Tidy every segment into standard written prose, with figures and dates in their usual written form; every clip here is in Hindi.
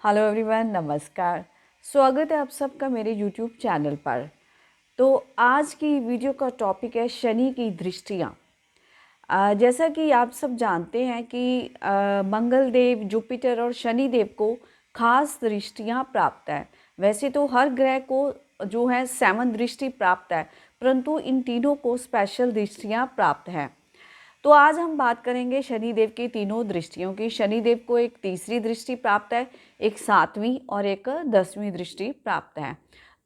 हेलो एवरीवन, नमस्कार। स्वागत है आप सबका मेरे यूट्यूब चैनल पर। तो आज की वीडियो का टॉपिक है शनि की दृष्टियाँ। जैसा कि आप सब जानते हैं कि मंगल देव, जुपिटर और शनि देव को खास दृष्टियाँ प्राप्त है। वैसे तो हर ग्रह को जो है 7 दृष्टि प्राप्त है, परंतु इन तीनों को स्पेशल दृष्टियाँ प्राप्त है। तो आज हम बात करेंगे शनिदेव की तीनों दृष्टियों की। शनिदेव को एक तीसरी दृष्टि प्राप्त है, एक 7वीं और एक 10वीं दृष्टि प्राप्त है।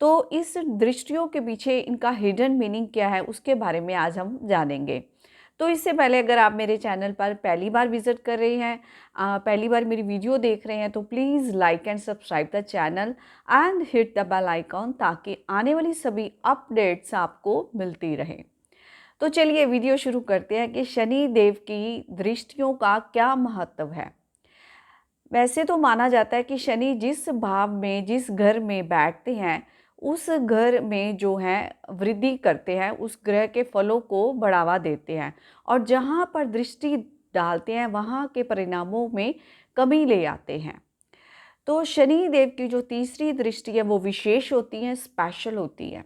तो इस दृष्टियों के पीछे इनका हिडन मीनिंग क्या है, उसके बारे में आज हम जानेंगे। तो इससे पहले अगर आप मेरे चैनल पर पहली बार विजिट कर रहे हैं, पहली बार मेरी वीडियो देख रहे हैं, तो please like and subscribe the channel and hit the bell icon, ताकि आने वाली सभी अपडेट्स आपको मिलती रहें। तो चलिए वीडियो शुरू करते हैं कि शनि देव की दृष्टियों का क्या महत्व है। वैसे तो माना जाता है कि शनि जिस भाव में, जिस घर में बैठते हैं, उस घर में जो है वृद्धि करते हैं, उस ग्रह के फलों को बढ़ावा देते हैं, और जहाँ पर दृष्टि डालते हैं वहाँ के परिणामों में कमी ले आते हैं। तो शनि देव की जो तीसरी दृष्टि है वो विशेष होती है, स्पेशल होती है,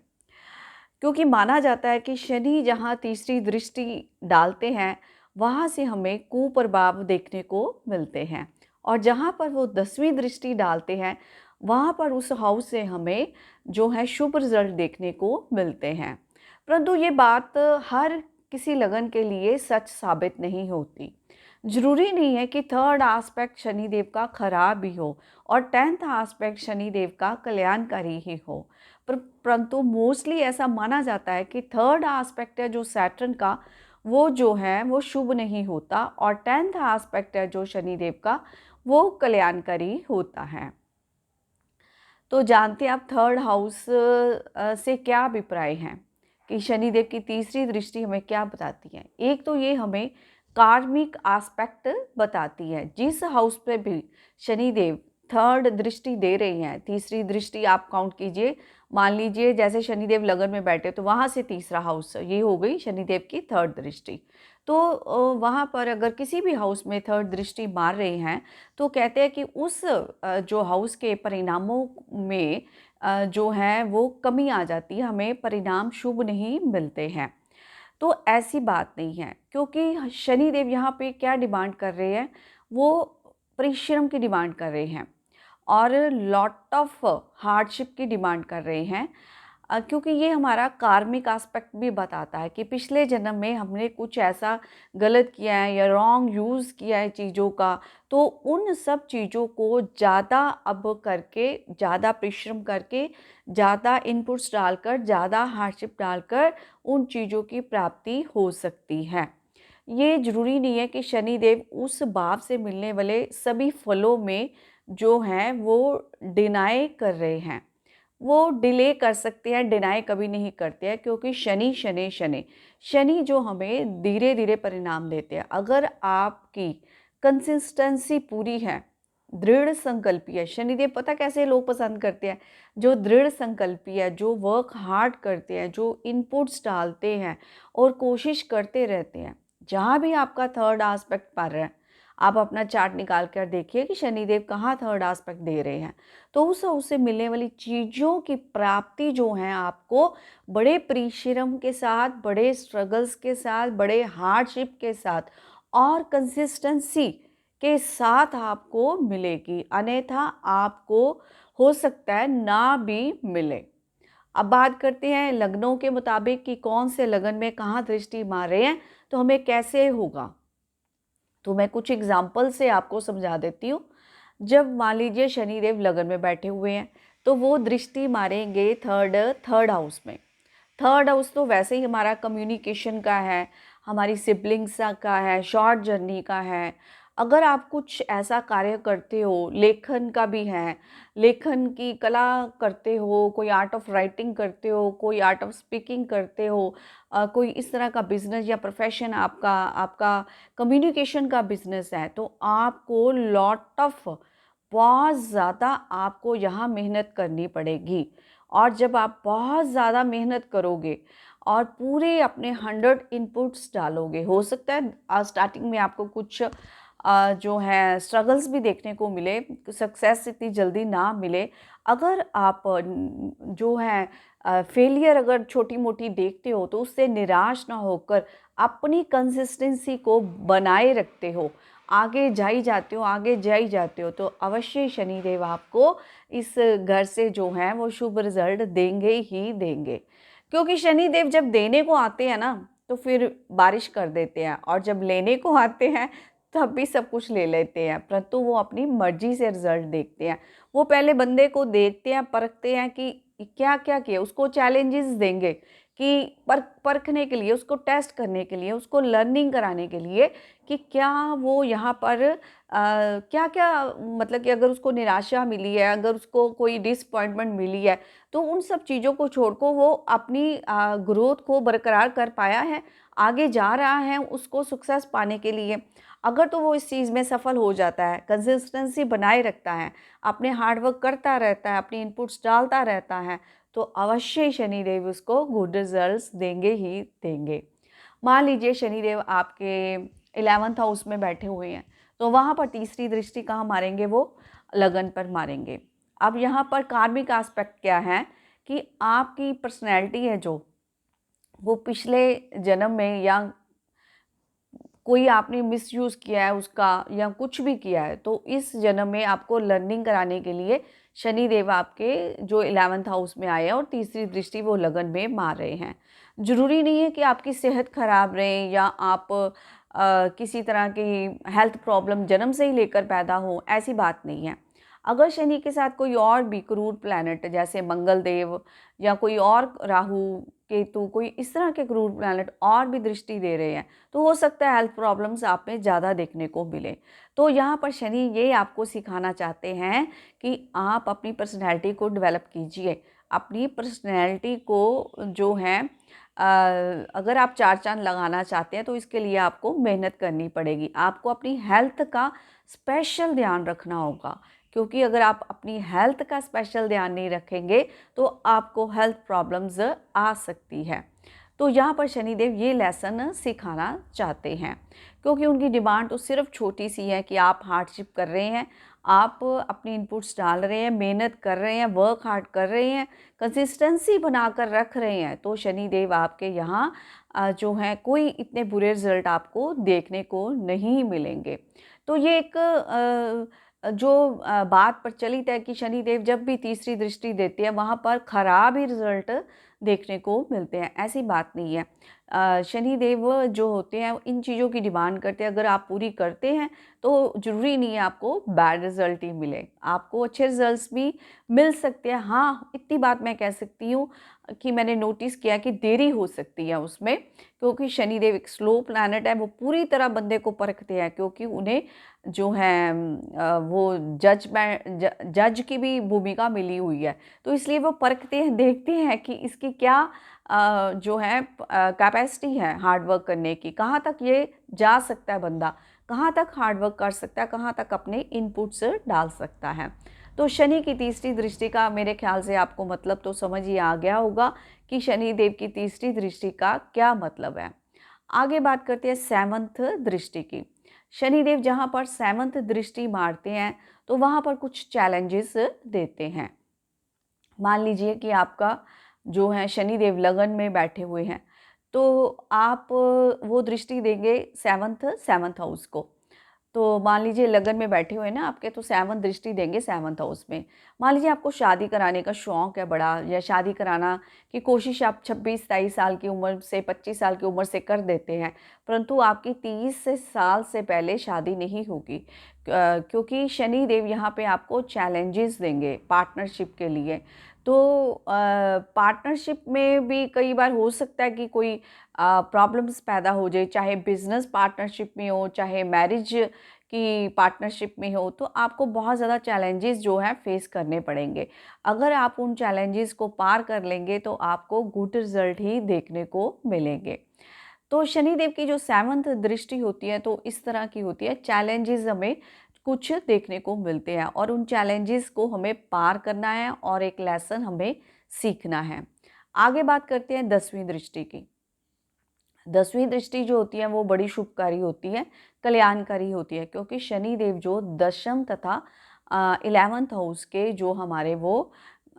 क्योंकि माना जाता है कि शनि जहाँ तीसरी दृष्टि डालते हैं वहाँ से हमें कुप्रभाव देखने को मिलते हैं, और जहाँ पर वो 10वीं दृष्टि डालते हैं वहाँ पर उस हाउस से हमें जो है शुभ रिजल्ट देखने को मिलते हैं। परंतु ये बात हर किसी लगन के लिए सच साबित नहीं होती। जरूरी नहीं है कि थर्ड एस्पेक्ट शनिदेव का खराब भी हो और 10th एस्पेक्ट शनिदेव का कल्याणकारी ही हो, परंतु मोस्टली ऐसा माना जाता है कि थर्ड एस्पेक्ट है जो सैटर्न का, वो जो है वो शुभ नहीं होता, और 10th एस्पेक्ट है जो शनिदेव का, वो कल्याणकारी होता है। तो जानते हैं आप थर्ड हाउस से क्या अभिप्राय हैं, कि शनिदेव की तीसरी दृष्टि हमें क्या बताती है। एक तो ये हमें कार्मिक एस्पेक्ट बताती है। जिस हाउस पे भी शनिदेव थर्ड दृष्टि दे रही हैं, तीसरी दृष्टि आप काउंट कीजिए, मान लीजिए जैसे शनिदेव लगन में बैठे तो वहाँ से तीसरा हाउस, ये हो गई शनिदेव की थर्ड दृष्टि। तो वहाँ पर अगर किसी भी हाउस में थर्ड दृष्टि मार रहे हैं तो कहते हैं कि उस जो हाउस के परिणामों में जो है वो कमी आ जाती है, हमें परिणाम शुभ नहीं मिलते हैं। तो ऐसी बात नहीं है, क्योंकि शनिदेव यहाँ पे क्या डिमांड कर रहे हैं, वो परिश्रम की डिमांड कर रहे हैं और लॉट ऑफ हार्डशिप की डिमांड कर रहे हैं, क्योंकि ये हमारा कार्मिक एस्पेक्ट भी बताता है कि पिछले जन्म में हमने कुछ ऐसा गलत किया है या रॉन्ग यूज़ किया है चीज़ों का, तो उन सब चीज़ों को ज़्यादा अब करके, ज़्यादा परिश्रम करके, ज़्यादा इनपुट्स डालकर, ज़्यादा हार्डशिप डालकर उन चीज़ों की प्राप्ति हो सकती है। ये ज़रूरी नहीं है कि शनिदेव उस भाव से मिलने वाले सभी फलों में जो हैं वो डिनाई कर रहे हैं। वो डिले कर सकते हैं, डिनाई कभी नहीं करते हैं, क्योंकि शनि शनि शनि शनि जो हमें धीरे धीरे परिणाम देते हैं। अगर आपकी कंसिस्टेंसी पूरी है, दृढ़ संकल्पी है, शनिदेव पता कैसे लोग पसंद करते हैं, जो दृढ़ संकल्पी है, जो वर्क हार्ड करते हैं, जो इनपुट्स डालते हैं और कोशिश करते रहते हैं। जहाँ भी आपका थर्ड एस्पेक्ट पड़ रहा है, आप अपना चार्ट निकाल कर देखिए कि शनिदेव कहाँ थर्ड एस्पेक्ट दे रहे हैं, तो उससे मिलने वाली चीज़ों की प्राप्ति जो है आपको बड़े परिश्रम के साथ, बड़े स्ट्रगल्स के साथ, बड़े हार्डशिप के साथ और कंसिस्टेंसी के साथ आपको मिलेगी, अन्यथा आपको हो सकता है ना भी मिले। अब बात करते हैं लग्नों के मुताबिक कि कौन से लगन में कहाँ दृष्टि मार रहे हैं, तो हमें कैसे होगा। तो मैं कुछ एग्जाम्पल से आपको समझा देती हूँ। जब मान लीजिए शनिदेव लगन में बैठे हुए हैं तो वो दृष्टि मारेंगे थर्ड हाउस में। थर्ड हाउस तो वैसे ही हमारा कम्युनिकेशन का है, हमारी सिबलिंग्स का है, शॉर्ट जर्नी का है। अगर आप कुछ ऐसा कार्य करते हो, लेखन का भी है, लेखन की कला करते हो, कोई आर्ट ऑफ राइटिंग करते हो, कोई आर्ट ऑफ स्पीकिंग करते हो, कोई इस तरह का बिजनेस या प्रोफेशन आपका आपका कम्युनिकेशन का बिजनेस है, तो आपको लॉट ऑफ, बहुत ज़्यादा आपको यहाँ मेहनत करनी पड़ेगी। और जब आप बहुत ज़्यादा मेहनत करोगे और पूरे अपने 100 इनपुट्स डालोगे, हो सकता है स्टार्टिंग में आपको कुछ जो है स्ट्रगल्स भी देखने को मिले, सक्सेस इतनी जल्दी ना मिले। अगर आप जो है फेलियर अगर छोटी मोटी देखते हो तो उससे निराश ना होकर अपनी कंसिस्टेंसी को बनाए रखते हो, आगे जाई जाते हो, आगे जाई जाते हो, तो अवश्य शनिदेव आपको इस घर से जो है वो शुभ रिजल्ट देंगे ही देंगे। क्योंकि शनिदेव जब देने को आते हैं ना तो फिर बारिश कर देते हैं, और जब लेने को आते हैं तब भी सब कुछ ले लेते हैं, परंतु वो अपनी मर्जी से रिजल्ट देखते हैं। वो पहले बंदे को देखते हैं, परखते हैं कि क्या क्या किया, उसको चैलेंजेस देंगे कि परखने के लिए, उसको टेस्ट करने के लिए, उसको लर्निंग कराने के लिए कि क्या वो यहाँ पर क्या क्या, मतलब कि अगर उसको निराशा मिली है, अगर उसको कोई डिसअपॉइंटमेंट मिली है, तो उन सब चीज़ों को छोड़कर वो अपनी ग्रोथ को बरकरार कर पाया है, आगे जा रहा है उसको सक्सेस पाने के लिए। अगर तो वो इस चीज़ में सफल हो जाता है, कंसिस्टेंसी बनाए रखता है, अपने हार्डवर्क करता रहता है, अपनी इनपुट्स डालता रहता है, तो अवश्य शनिदेव उसको गुड रिजल्ट्स देंगे ही देंगे। मान लीजिए शनिदेव आपके 11th हाउस में बैठे हुए हैं, तो वहाँ पर तीसरी दृष्टि कहाँ मारेंगे? वो लगन पर मारेंगे। अब यहाँ पर कार्मिक एस्पेक्ट क्या है कि आपकी पर्सनैलिटी है जो, वो पिछले जन्म में या कोई आपने मिसयूज़ किया है उसका या कुछ भी किया है, तो इस जन्म में आपको लर्निंग कराने के लिए शनिदेव आपके जो 11th हाउस में आए हैं और तीसरी दृष्टि वो लगन में मार रहे हैं। ज़रूरी नहीं है कि आपकी सेहत खराब रहे या आप किसी तरह की हेल्थ प्रॉब्लम जन्म से ही लेकर पैदा हो, ऐसी बात नहीं है। अगर शनि के साथ कोई और भी क्रूर प्लैनेट जैसे मंगल देव या कोई और राहु केतु, कोई इस तरह के क्रूर प्लैनेट और भी दृष्टि दे रहे हैं, तो हो सकता है हेल्थ प्रॉब्लम्स आप में ज़्यादा देखने को मिले। तो यहाँ पर शनि ये आपको सिखाना चाहते हैं कि आप अपनी पर्सनैलिटी को डेवलप कीजिए। अपनी पर्सनैलिटी को जो है अगर आप चार चाँद लगाना चाहते हैं तो इसके लिए आपको मेहनत करनी पड़ेगी। आपको अपनी हेल्थ का स्पेशल ध्यान रखना होगा, क्योंकि अगर आप अपनी हेल्थ का स्पेशल ध्यान नहीं रखेंगे तो आपको हेल्थ प्रॉब्लम्स आ सकती है। तो यहाँ पर शनिदेव ये लेसन सिखाना चाहते हैं, क्योंकि उनकी डिमांड तो सिर्फ छोटी सी है कि आप हार्डशिप कर रहे हैं, आप अपनी इनपुट्स डाल रहे हैं, मेहनत कर रहे हैं, वर्क हार्ड कर रहे हैं, कंसिस्टेंसी बनाकर रख रहे हैं, तो शनिदेव आपके यहाँ जो है कोई इतने बुरे रिजल्ट आपको देखने को नहीं मिलेंगे। तो ये एक जो बात प्रचलित है कि शनिदेव जब भी तीसरी दृष्टि देते हैं वहाँ पर खराब ही रिजल्ट देखने को मिलते हैं, ऐसी बात नहीं है। शनिदेव जो होते हैं इन चीज़ों की डिमांड करते हैं, अगर आप पूरी करते हैं तो ज़रूरी नहीं है आपको बैड रिज़ल्ट ही मिले, आपको अच्छे रिज़ल्ट्स भी मिल सकते हैं। हाँ, इतनी बात मैं कह सकती हूँ कि मैंने नोटिस किया कि देरी हो सकती है उसमें, क्योंकि शनिदेव एक स्लो प्लैनेट है, वो पूरी तरह बंदे को परखते हैं, क्योंकि उन्हें जो है वो जज की भी भूमिका मिली हुई है, तो इसलिए वो परखते हैं, देखते हैं कि इसकी क्या जो है कैपेसिटी है हार्ड वर्क करने की, कहाँ तक ये जा सकता है बंदा, कहाँ तक हार्ड वर्क कर सकता है, कहाँ तक अपने इनपुट्स डाल सकता है। तो शनि की तीसरी दृष्टि का मेरे ख्याल से आपको मतलब तो समझ ही आ गया होगा कि शनि देव की तीसरी दृष्टि का क्या मतलब है। आगे बात करते हैं 7th दृष्टि की। शनिदेव जहाँ पर 7th दृष्टि मारते हैं तो वहाँ पर कुछ चैलेंजेस देते हैं। मान लीजिए कि आपका जो है शनिदेव लगन में बैठे हुए हैं, तो आप वो दृष्टि देंगे 7th हाउस को। तो मान लीजिए लगन में बैठे हुए हैं ना आपके, तो 7th दृष्टि देंगे 7th हाउस में। मान लीजिए आपको शादी कराने का शौक़ है बड़ा, या शादी कराना की कोशिश आप 26-27 साल की उम्र से, 25 साल की उम्र से कर देते हैं, परंतु आपकी 30 साल से पहले शादी नहीं होगी, क्योंकि शनि देव यहाँ पे आपको चैलेंजेस देंगे पार्टनरशिप के लिए। तो पार्टनरशिप में भी कई बार हो सकता है कि कोई प्रॉब्लम्स पैदा हो जाए, चाहे बिजनेस पार्टनरशिप में हो, चाहे मैरिज की पार्टनरशिप में हो, तो आपको बहुत ज़्यादा चैलेंजेस जो है फेस करने पड़ेंगे। अगर आप उन चैलेंजेस को पार कर लेंगे तो आपको गुड रिजल्ट ही देखने को मिलेंगे। तो शनिदेव की जो 7th दृष्टि होती है तो इस तरह की होती है, चैलेंजेस हमें कुछ देखने को मिलते हैं और उन चैलेंजेस को हमें पार करना है और एक लेसन हमें सीखना है। आगे बात करते हैं 10वीं दृष्टि की। 10वीं दृष्टि जो होती है वो बड़ी शुभकारी होती है, कल्याणकारी होती है, क्योंकि शनि देव जो दशम तथा 11th हाउस के जो हमारे वो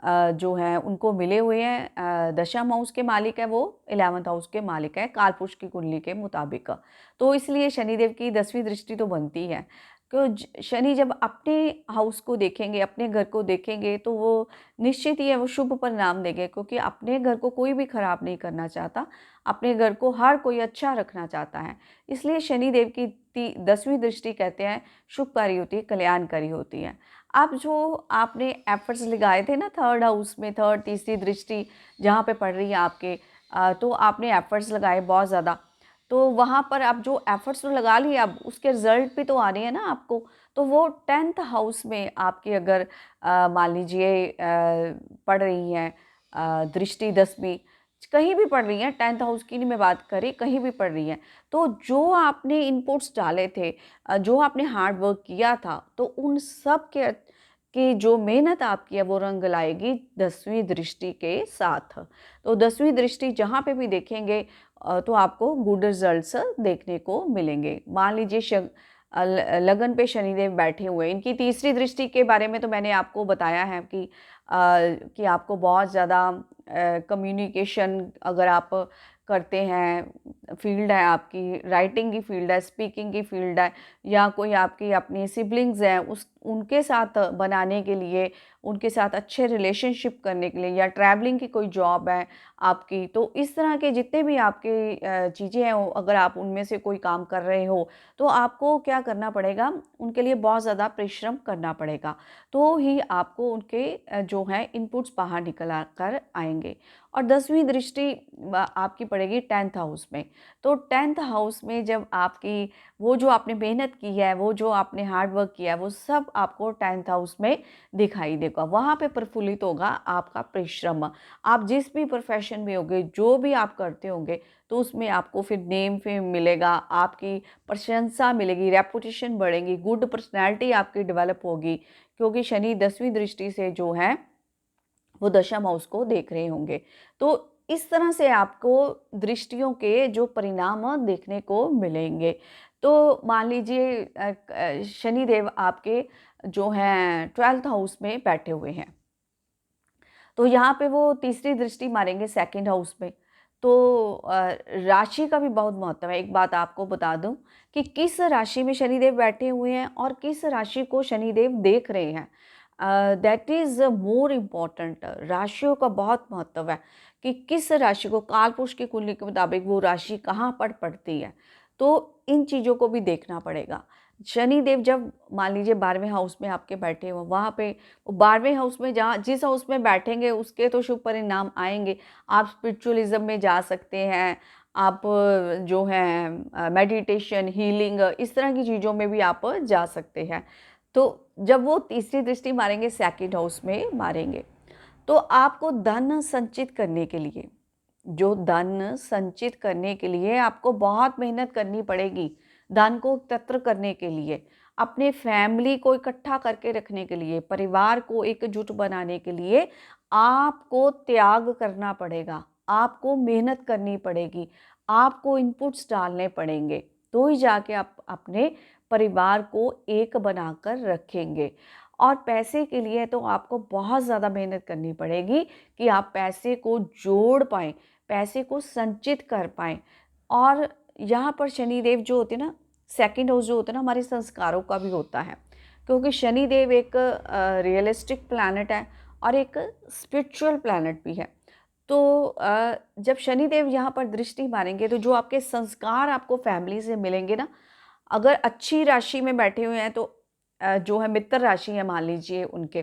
जो हैं उनको मिले हुए हैं। दशम हाउस के मालिक है वो, 11th हाउस के मालिक है कालपुरुष की कुंडली के मुताबिक। तो इसलिए शनिदेव की 10वीं दृष्टि तो बनती है। शनि जब अपने हाउस को देखेंगे, अपने घर को देखेंगे, तो वो निश्चित ही है वो शुभ परिणाम देंगे, क्योंकि अपने घर को कोई भी खराब नहीं करना चाहता, अपने घर को हर कोई अच्छा रखना चाहता है। इसलिए शनिदेव की 10वीं दृष्टि कहते हैं शुभकारी होती है, कल्याणकारी होती है। अब जो आपने एफर्ट्स लगाए थे ना थर्ड हाउस में, थर्ड तीसरी दृष्टि जहाँ पे पड़ रही है आपके, तो आपने एफर्ट्स लगाए बहुत ज़्यादा, तो वहाँ पर आप जो एफर्ट्स तो लगा लिए, अब उसके रिजल्ट भी तो आ रहे हैं ना आपको। तो वो 10th हाउस में आपकी अगर मान लीजिए पड़ रही है दृष्टि 10वीं, कहीं भी पड़ रही है, 10th हाउस की नहीं मैं बात करी, कहीं भी पड़ रही है, तो जो आपने इनपुट्स डाले थे, जो आपने हार्ड वर्क किया था, तो उन सब के कि जो मेहनत आपकी है वो रंग लाएगी 10वीं दृष्टि के साथ। तो 10वीं दृष्टि जहाँ पे भी देखेंगे तो आपको गुड रिजल्ट्स देखने को मिलेंगे। मान लीजिए लगन पे शनिदेव बैठे हुए, इनकी तीसरी दृष्टि के बारे में तो मैंने आपको बताया है कि आपको बहुत ज़्यादा कम्युनिकेशन अगर आप करते हैं, फील्ड है आपकी, राइटिंग की फील्ड है, स्पीकिंग की फील्ड है, या कोई आपकी अपनी सिबलिंग्स हैं उनके साथ बनाने के लिए, उनके साथ अच्छे रिलेशनशिप करने के लिए, या ट्रैवलिंग की कोई जॉब है आपकी, तो इस तरह के जितने भी आपके चीज़ें हैं, अगर आप उनमें से कोई काम कर रहे हो, तो आपको क्या करना पड़ेगा, उनके लिए बहुत ज़्यादा परिश्रम करना पड़ेगा, तो ही आपको उनके जो है इनपुट्स बाहर निकल कर आएंगे। और 10वीं दृष्टि आपकी पड़ेगी 10th हाउस में। तो 10th हाउस में जब आपकी वो जो आपने मेहनत की है, वो जो आपने हार्ड वर्क किया है, वो सब आपको 10th हाउस में दिखाई देगा। वहाँ पे प्रफुल्लित होगा आपका परिश्रम। आप जिस भी प्रोफेशन में होंगे, जो भी आप करते होंगे, तो उसमें आपको फिर नेम फेम मिलेगा, आपकी प्रशंसा मिलेगी, रेपुटेशन बढ़ेगी, गुड पर्सनैलिटी आपकी डेवलप होगी, क्योंकि शनि 10वीं दृष्टि से जो है वो दशम हाउस को देख रहे होंगे। तो इस तरह से आपको दृष्टियों के जो परिणाम देखने को मिलेंगे। तो मान लीजिए शनिदेव आपके जो हैं 12th हाउस में बैठे हुए हैं, तो यहाँ पे वो तीसरी दृष्टि मारेंगे 2nd हाउस में। तो राशि का भी बहुत महत्व है। एक बात आपको बता दूं कि किस राशि में शनिदेव बैठे हुए हैं और किस राशि को शनिदेव देख रहे हैं, दैट इज़ मोर इम्पॉर्टेंट। राशियों का बहुत महत्व है कि किस राशि को, कालपुरुष की कुंडली के मुताबिक वो राशि कहाँ पर पड़ती है, तो इन चीज़ों को भी देखना पड़ेगा। शनिदेव जब मान लीजिए 12वें हाउस में आपके बैठे हो, वहाँ पे 12वें हाउस में जहाँ जिस हाउस में बैठेंगे उसके तो शुभ परिणाम आएंगे। आप स्पिरिचुअलिज्म में जा सकते हैं, आप जो है मेडिटेशन, हीलिंग, इस तरह की चीज़ों में भी आप जा सकते हैं। तो जब वो तीसरी दृष्टि मारेंगे 2nd हाउस में मारेंगे, तो आपको धन संचित करने के लिए, जो धन संचित करने के लिए आपको बहुत मेहनत करनी पड़ेगी, धन को एकत्र करने के लिए, अपने फैमिली को इकट्ठा करके रखने के लिए, परिवार को एकजुट बनाने के लिए आपको त्याग करना पड़ेगा, आपको मेहनत करनी पड़ेगी, आपको इनपुट्स डालने पड़ेंगे, तो ही जाके आप अपने परिवार को एक बनाकर रखेंगे। और पैसे के लिए तो आपको बहुत ज़्यादा मेहनत करनी पड़ेगी कि आप पैसे को जोड़ पाएँ, पैसे को संचित कर पाएँ। और यहाँ पर शनिदेव जो होते हैं ना, 2nd हाउस जो होता है ना, हमारे संस्कारों का भी होता है, क्योंकि शनिदेव एक रियलिस्टिक प्लैनेट है और एक स्पिरिचुअल प्लैनेट भी है। तो जब शनिदेव यहाँ पर दृष्टि मारेंगे, तो जो आपके संस्कार आपको फैमिली से मिलेंगे ना, अगर अच्छी राशि में बैठे हुए हैं, तो जो है मित्र राशि है मान लीजिए उनके,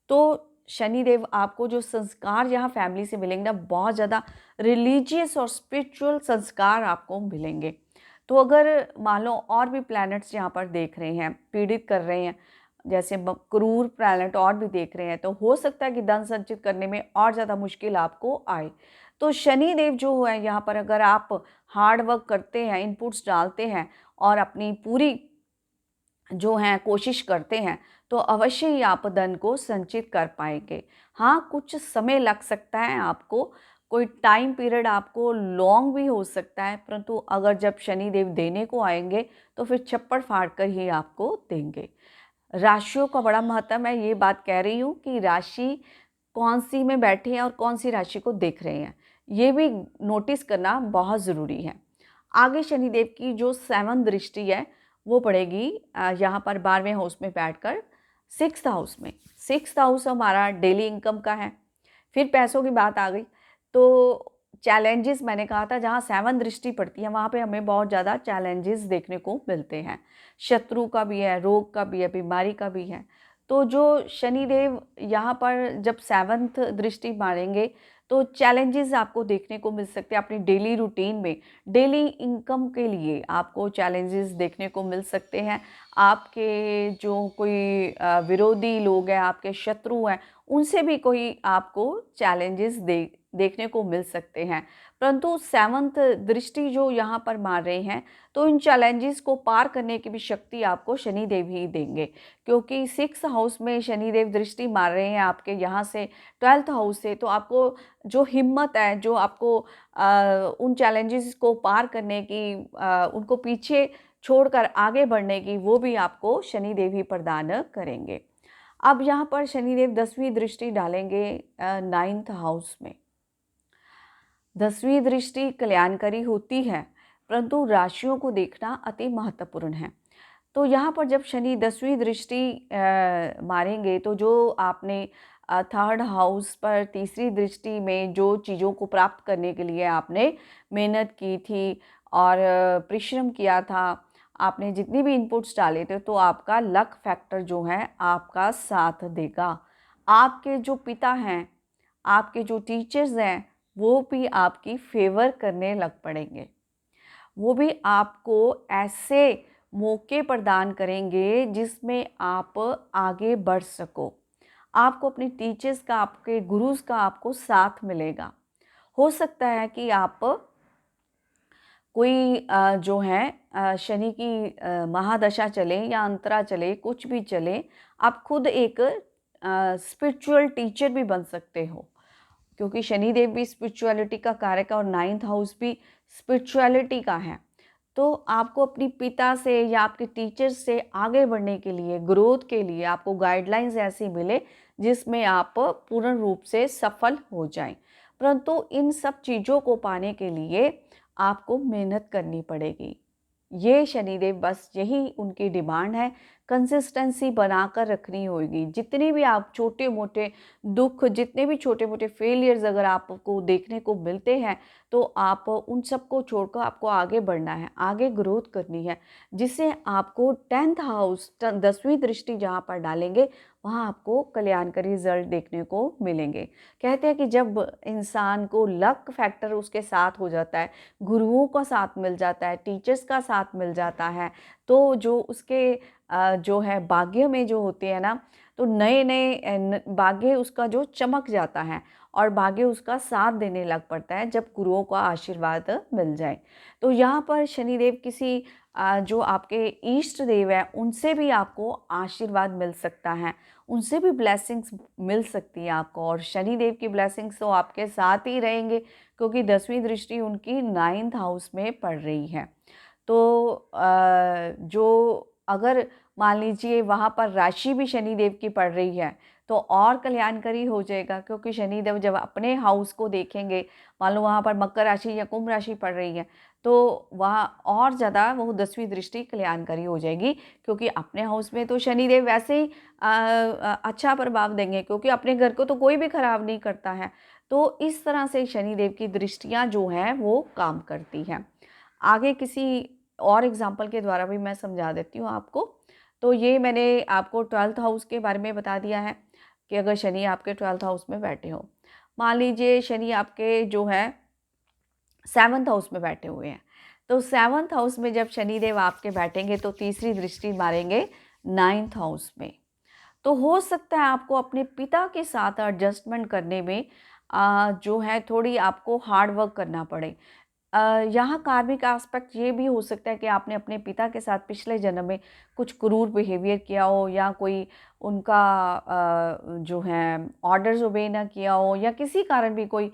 तो शनिदेव आपको जो संस्कार यहाँ फैमिली से मिलेंगे ना, बहुत ज़्यादा रिलीजियस और स्पिरिचुअल संस्कार आपको मिलेंगे। तो अगर मान लो और भी प्लैनेट्स यहाँ पर देख रहे हैं, पीड़ित कर रहे हैं, जैसे क्रूर प्लैनेट और भी देख रहे हैं, तो हो सकता है कि धन संचित करने में और ज़्यादा मुश्किल आपको आए। तो शनिदेव जो है यहाँ पर, अगर आप हार्ड वर्क करते हैं, इनपुट्स डालते हैं और अपनी पूरी जो हैं कोशिश करते हैं, तो अवश्य ही आप धन को संचित कर पाएंगे। हाँ, कुछ समय लग सकता है आपको, कोई टाइम पीरियड आपको लॉन्ग भी हो सकता है, परंतु अगर जब शनिदेव देने को आएंगे तो फिर छप्पड़ फाड़ कर ही आपको देंगे। राशियों का बड़ा महत्व है, ये बात कह रही हूँ कि राशि कौन सी में बैठे हैं और कौन सी राशि को देख रहे हैं, ये भी नोटिस करना बहुत ज़रूरी है। आगे शनिदेव की जो 7th दृष्टि है वो पड़ेगी यहाँ पर 12वें हाउस में बैठकर 6th हाउस में। 6th हाउस हमारा डेली इनकम का है। फिर पैसों की बात आ गई तो चैलेंजेस, मैंने कहा था जहाँ 7th दृष्टि पड़ती है वहाँ पे हमें बहुत ज़्यादा चैलेंजेस देखने को मिलते हैं। शत्रु का भी है, रोग का भी है, बीमारी का भी है। तो जो शनिदेव यहाँ पर जब 7th दृष्टि मारेंगे तो चैलेंजेस आपको देखने को मिल सकते हैं अपनी डेली रूटीन में। डेली इनकम के लिए आपको चैलेंजेस देखने को मिल सकते हैं। आपके जो कोई विरोधी लोग हैं, आपके शत्रु हैं, उनसे भी कोई आपको चैलेंजेस देखने को मिल सकते हैं। परंतु 7th दृष्टि जो यहाँ पर मार रहे हैं तो इन चैलेंजेस को पार करने की भी शक्ति आपको शनिदेव ही देंगे, क्योंकि 6th हाउस में शनिदेव दृष्टि मार रहे हैं आपके यहाँ से 12th हाउस से। तो आपको जो हिम्मत है, जो आपको उन चैलेंजेस को पार करने की, उनको पीछे छोड़कर आगे बढ़ने की, वो भी आपको शनिदेव ही प्रदान करेंगे। अब यहाँ पर शनिदेव 10वीं दृष्टि डालेंगे 9th हाउस में। 10वीं दृष्टि कल्याणकारी होती है, परंतु राशियों को देखना अति महत्वपूर्ण है। तो यहाँ पर जब शनि 10वीं दृष्टि मारेंगे तो जो आपने 3rd हाउस पर तीसरी दृष्टि में जो चीज़ों को प्राप्त करने के लिए आपने मेहनत की थी और परिश्रम किया था, आपने जितनी भी इनपुट्स डाले थे, तो आपका लक फैक्टर जो है आपका साथ देगा। आपके जो पिता हैं, आपके जो टीचर्स हैं, वो भी आपकी फेवर करने लग पड़ेंगे। वो भी आपको ऐसे मौके प्रदान करेंगे जिसमें आप आगे बढ़ सको। आपको अपने टीचर्स का, आपके गुरुज़ का आपको साथ मिलेगा। हो सकता है कि आप कोई जो है शनि की महादशा चले या अंतरा चले, कुछ भी चले, आप खुद एक स्पिरिचुअल टीचर भी बन सकते हो, क्योंकि शनिदेव भी स्पिरिचुअलिटी का कारक है और 9th हाउस भी स्पिरिचुअलिटी का है। तो आपको अपनी पिता से या आपके टीचर्स से आगे बढ़ने के लिए, ग्रोथ के लिए आपको गाइडलाइंस ऐसी मिले जिसमें आप पूर्ण रूप से सफल हो जाएं। परंतु इन सब चीज़ों को पाने के लिए आपको मेहनत करनी पड़ेगी। ये शनिदेव बस यही उनकी डिमांड है, कंसिस्टेंसी बनाकर रखनी होगी। जितने भी आप छोटे मोटे दुख, जितने भी छोटे मोटे फेलियर्स अगर आपको देखने को मिलते हैं, तो आप उन सबको छोड़कर आपको आगे बढ़ना है, आगे ग्रोथ करनी है, जिससे आपको 10th हाउस 10वीं दृष्टि जहाँ पर डालेंगे वहाँ आपको कल्याणकारी रिजल्ट देखने को मिलेंगे। कहते हैं कि जब इंसान को लक फैक्टर उसके साथ हो जाता है, गुरुओं का साथ मिल जाता है, टीचर्स का साथ मिल जाता है, तो जो उसके जो है भाग्य में जो होते हैं ना, तो नए नए भाग्य उसका जो चमक जाता है और भाग्य उसका साथ देने लग पड़ता है जब गुरुओं का आशीर्वाद मिल जाए। तो यहाँ पर शनिदेव किसी जो आपके इष्ट देव है उनसे भी आपको आशीर्वाद मिल सकता है, उनसे भी ब्लेसिंग्स मिल सकती है आपको, और शनिदेव की ब्लेसिंग्स तो आपके साथ ही रहेंगे क्योंकि 10वीं दृष्टि उनकी 9th हाउस में पड़ रही है। तो जो अगर मान लीजिए वहाँ पर राशि भी शनिदेव की पड़ रही है तो और कल्याणकारी हो जाएगा, क्योंकि शनिदेव जब अपने हाउस को देखेंगे, मान लो वहाँ पर मकर राशि या कुंभ राशि पड़ रही है, तो वहाँ और ज़्यादा वो 10वीं दृष्टि कल्याणकारी हो जाएगी, क्योंकि अपने हाउस में तो शनिदेव वैसे ही अच्छा प्रभाव देंगे, क्योंकि अपने घर को तो कोई भी खराब नहीं करता है। तो इस तरह से शनिदेव की दृष्टियाँ जो हैं वो काम करती हैं। आगे किसी और एग्जाम्पल के द्वारा भी मैं समझा देती हूँ आपको। तो ये मैंने आपको 12th हाउस के बारे में बता दिया है कि अगर शनि आपके 12th हाउस में बैठे हो, मान लीजिए शनि आपके जो है 7th हाउस में बैठे हुए हैं, तो 7th हाउस में जब शनिदेव आपके बैठेंगे तो तीसरी दृष्टि मारेंगे 9th हाउस में। तो हो सकता है आपको अपने पिता के साथ एडजस्टमेंट करने में जो है थोड़ी आपको हार्ड वर्क करना पड़े। यहाँ कार्मिक एस्पेक्ट ये भी हो सकता है कि आपने अपने पिता के साथ पिछले जन्म में कुछ क्रूर बिहेवियर किया हो, या कोई उनका जो है ऑर्डर्स ओबे ना किया हो, या किसी कारण भी कोई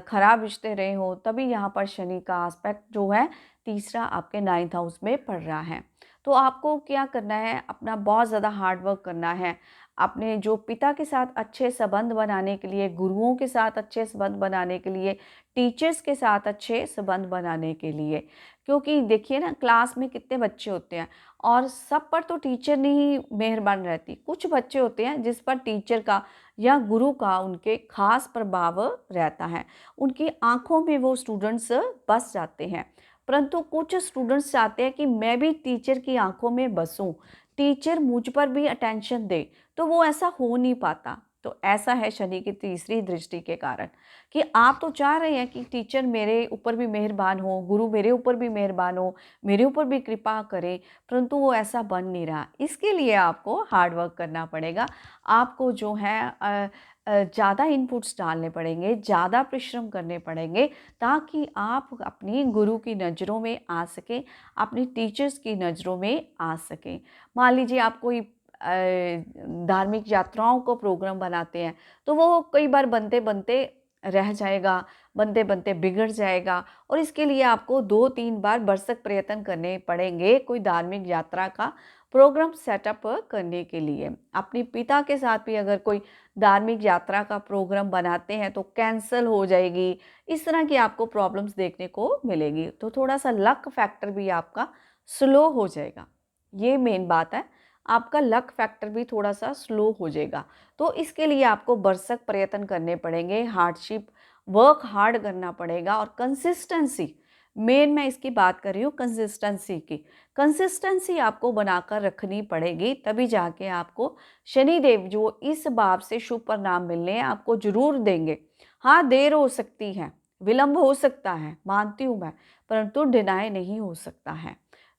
खराब रिश्ते रहे हो, तभी यहाँ पर शनि का एस्पेक्ट जो है तीसरा आपके 9th हाउस में पड़ रहा है। तो आपको क्या करना है, अपना बहुत ज़्यादा हार्ड वर्क करना है अपने जो पिता के साथ अच्छे संबंध बनाने के लिए, गुरुओं के साथ अच्छे संबंध बनाने के लिए, टीचर्स के साथ अच्छे संबंध बनाने के लिए। क्योंकि देखिए ना, क्लास में कितने बच्चे होते हैं और सब पर तो टीचर नहीं मेहरबान रहती। कुछ बच्चे होते हैं जिस पर टीचर का या गुरु का उनके खास प्रभाव रहता है, उनकी आंखों में वो स्टूडेंट्स बस जाते हैं। परंतु कुछ स्टूडेंट्स चाहते हैं कि मैं भी टीचर की आंखों में बसूं, टीचर मुझ पर भी अटेंशन दे, तो वो ऐसा हो नहीं पाता। तो ऐसा है शनि की तीसरी दृष्टि के कारण, कि आप तो चाह रहे हैं कि टीचर मेरे ऊपर भी मेहरबान हो, गुरु मेरे ऊपर भी मेहरबान हो, मेरे ऊपर भी कृपा करें, परंतु वो ऐसा बन नहीं रहा। इसके लिए आपको हार्ड वर्क करना पड़ेगा। आपको जो है ज़्यादा इनपुट्स डालने पड़ेंगे, ज़्यादा परिश्रम करने पड़ेंगे, ताकि आप अपनी गुरु की नज़रों में आ सकें, अपनी टीचर्स की नज़रों में आ सकें। मान लीजिए आप कोई धार्मिक यात्राओं को प्रोग्राम बनाते हैं, तो वो कई बार बनते बनते रह जाएगा, बनते बनते बिगड़ जाएगा, और इसके लिए आपको 2-3 बार भरसक प्रयत्न करने पड़ेंगे कोई धार्मिक यात्रा का प्रोग्राम सेटअप करने के लिए। अपने पिता के साथ भी अगर कोई धार्मिक यात्रा का प्रोग्राम बनाते हैं तो कैंसल हो जाएगी, इस तरह की आपको प्रॉब्लम्स देखने को मिलेगी। तो थोड़ा सा लक फैक्टर भी आपका स्लो हो जाएगा, ये मेन बात है। आपका लक फैक्टर भी थोड़ा सा स्लो हो जाएगा। तो इसके लिए आपको भरसक प्रयत्न करने पड़ेंगे, हार्डशिप वर्क हार्ड करना पड़ेगा, और कंसिस्टेंसी मेन मैं इसकी बात कर रही हूँ, कंसिस्टेंसी की। कंसिस्टेंसी आपको बनाकर रखनी पड़ेगी, तभी जाके आपको शनिदेव जो इस भाव से शुभ परिणाम मिलने हैं आपको जरूर देंगे। हाँ, देर हो सकती है, विलंब हो सकता है, मानती हूँ मैं, परंतु डिनाई नहीं हो सकता है।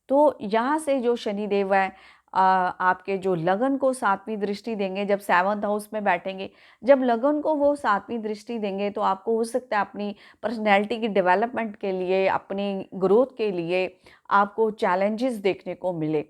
तो यहाँ से जो शनिदेव है आपके जो लगन को 7वीं दृष्टि देंगे, जब 7th हाउस में बैठेंगे, जब लगन को वो 7वीं दृष्टि देंगे, तो आपको हो सकता है अपनी पर्सनैलिटी की डेवलपमेंट के लिए, अपनी ग्रोथ के लिए आपको चैलेंजेस देखने को मिले।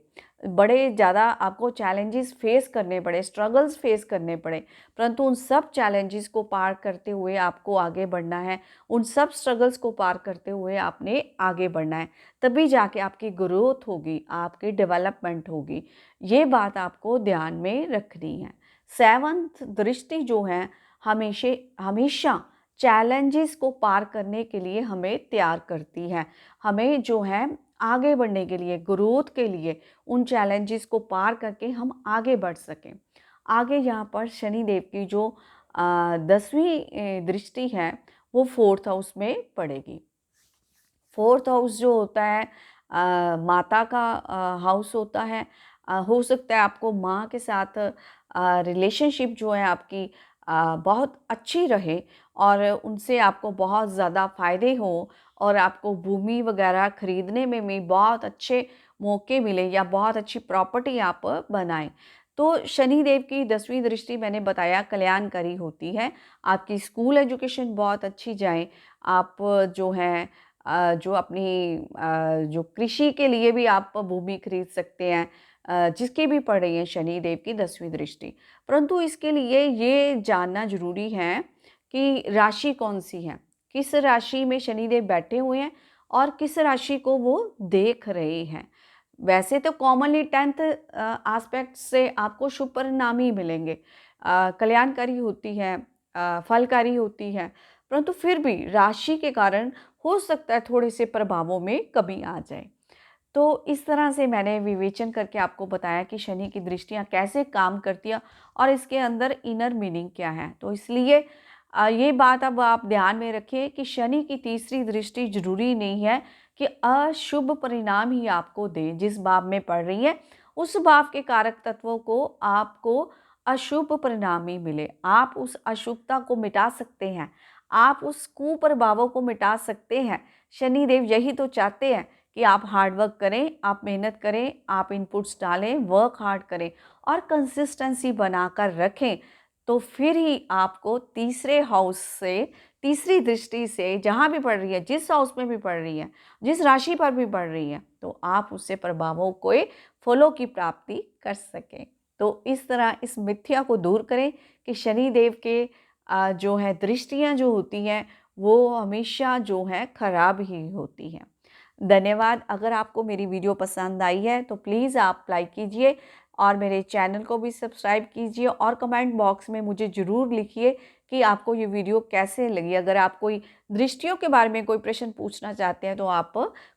बड़े ज़्यादा आपको चैलेंजेस फेस करने पड़े, स्ट्रगल्स फेस करने पड़े, परंतु उन सब चैलेंजेस को पार करते हुए आपको आगे बढ़ना है। उन सब स्ट्रगल्स को पार करते हुए आपने आगे बढ़ना है, तभी जाके आपकी ग्रोथ होगी, आपकी डेवलपमेंट होगी। ये बात आपको ध्यान में रखनी है। 7th दृष्टि जो है हमेशा चैलेंजेस को पार करने के लिए हमें तैयार करती है, हमें जो है आगे बढ़ने के लिए, ग्रोथ के लिए, उन चैलेंजेस को पार करके हम आगे बढ़ सकें। आगे यहाँ पर शनिदेव की जो 10वीं दृष्टि है वो 4th हाउस में पड़ेगी। 4th हाउस जो होता है माता का हाउस होता है। हो सकता है आपको माँ के साथ रिलेशनशिप जो है आपकी बहुत अच्छी रहे, और उनसे आपको बहुत ज़्यादा फ़ायदे हों, और आपको भूमि वगैरह खरीदने में भी बहुत अच्छे मौके मिले, या बहुत अच्छी प्रॉपर्टी आप बनाएं। तो शनिदेव की 10वीं दृष्टि मैंने बताया कल्याणकारी होती है। आपकी स्कूल एजुकेशन बहुत अच्छी जाए, आप जो हैं जो अपनी जो कृषि के लिए भी आप भूमि खरीद सकते हैं, जिसकी भी पड़ रही है शनिदेव की 10वीं दृष्टि। परंतु इसके लिए ये जानना जरूरी है कि राशि कौन सी है, किस राशि में शनिदेव बैठे हुए हैं, और किस राशि को वो देख रहे हैं। वैसे तो कॉमनली 10th एस्पेक्ट से आपको शुभ परिणाम ही मिलेंगे, कल्याणकारी होती है, फलकारी होती है, परंतु फिर भी राशि के कारण हो सकता है थोड़े से प्रभावों में कमी आ जाए। तो इस तरह से मैंने विवेचन करके आपको बताया कि शनि की दृष्टियाँ कैसे काम करती हैं, और इसके अंदर इनर मीनिंग क्या है। तो इसलिए ये बात अब आप ध्यान में रखिए कि शनि की तीसरी दृष्टि जरूरी नहीं है कि अशुभ परिणाम ही आपको दे। जिस भाव में पड़ रही है उस भाव के कारक तत्वों को आपको अशुभ परिणाम ही मिले। आप उस अशुभता को मिटा सकते हैं, आप उस कुप्रभावों को मिटा सकते हैं। शनिदेव यही तो चाहते हैं कि आप हार्ड वर्क करें, आप मेहनत करें, आप इनपुट्स डालें, वर्क हार्ड करें, और कंसिस्टेंसी बनाकर रखें। तो फिर ही आपको तीसरे हाउस से तीसरी दृष्टि से जहाँ भी पड़ रही है, जिस हाउस में भी पड़ रही है, जिस राशि पर भी पड़ रही है, तो आप उससे प्रभावों को फलों की प्राप्ति कर सकें। तो इस तरह इस मिथ्या को दूर करें कि शनि देव के जो है दृष्टियाँ जो होती हैं वो हमेशा जो है खराब ही होती हैं। धन्यवाद। अगर आपको मेरी वीडियो पसंद आई है तो प्लीज़ आप लाइक कीजिए और मेरे चैनल को भी सब्सक्राइब कीजिए और कमेंट बॉक्स में मुझे ज़रूर लिखिए कि आपको ये वीडियो कैसे लगी। अगर आप कोई दृष्टियों के बारे में कोई प्रश्न पूछना चाहते हैं तो आप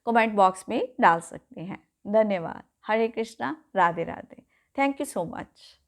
कमेंट बॉक्स में डाल सकते हैं। धन्यवाद। Hare Krishna, Radhe Radhe. Thank you so much.